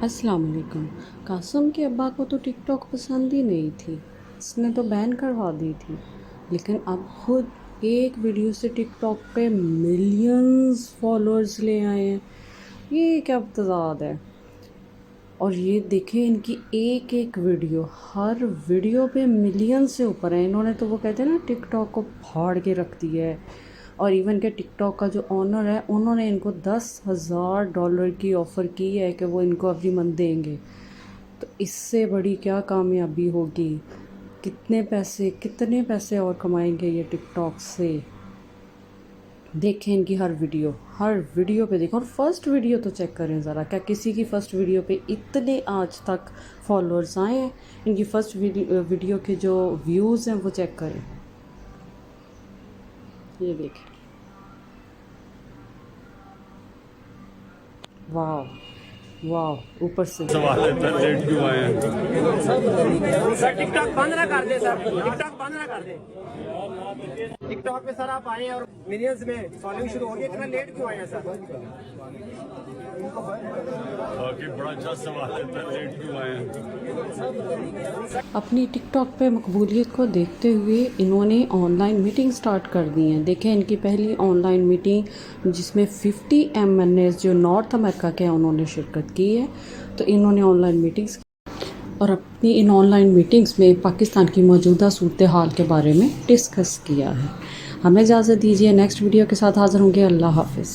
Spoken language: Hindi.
अस्सलाम वालेकुम। कासिम के अब्बा को तो टिकटॉक पसंद ही नहीं थी, इसने तो बैन करवा दी थी। लेकिन अब खुद एक वीडियो से टिकटॉक पे मिलियंस फॉलोअर्स ले आए हैं। ये क्या तज़ाद है। और ये देखें इनकी एक एक वीडियो, हर वीडियो पे मिलियन से ऊपर है। इन्होंने तो वो कहते हैं ना टिकटॉक को फाड़ के रख दिया है। और इवन के टिकटॉक का जो ऑनर है उन्होंने इनको $10,000 की ऑफ़र की है कि वो इनको अगली मंथ देंगे। तो इससे बड़ी क्या कामयाबी होगी। कितने पैसे और कमाएंगे ये टिकटॉक से। देखें इनकी हर वीडियो पे देखें। और फर्स्ट वीडियो तो चेक करें ज़रा, क्या किसी की फ़र्स्ट वीडियो पे इतने आज तक फॉलोअर्स आए हैं। इनकी फ़र्स्ट वीडियो के जो व्यूज़ हैं वो चेक करें। ये देखें, वाह वाह, ऊपर से सवाल है सर, लेट क्यों आए हैं? सर टिकटॉक बंद ना कर दे, सर टिकटॉक बंद ना कर दे। टिकटॉक पे सर आप आए और मिलियंस में फॉलोइंग शुरू हो गई, इतना लेट क्यों आए हैं सर? बाकी बड़ा अच्छा सवाल है सर, लेट क्यों आए हैं? अपनी टिकटॉक पे मकबूलियत को देखते हुए इन्होंने ऑनलाइन मीटिंग स्टार्ट कर दी हैं। देखें इनकी पहली ऑनलाइन मीटिंग जिसमें 50 MNAs जो नॉर्थ अमेरिका के हैं उन्होंने शिरकत की है। तो इन्होंने ऑनलाइन मीटिंग्स और अपनी इन ऑनलाइन मीटिंग्स में पाकिस्तान की मौजूदा सूरत हाल के बारे में डिस्कस किया है। हमें इजाज़त दीजिए, नेक्स्ट वीडियो के साथ हाज़िर होंगे। अल्लाह हाफ़िज़।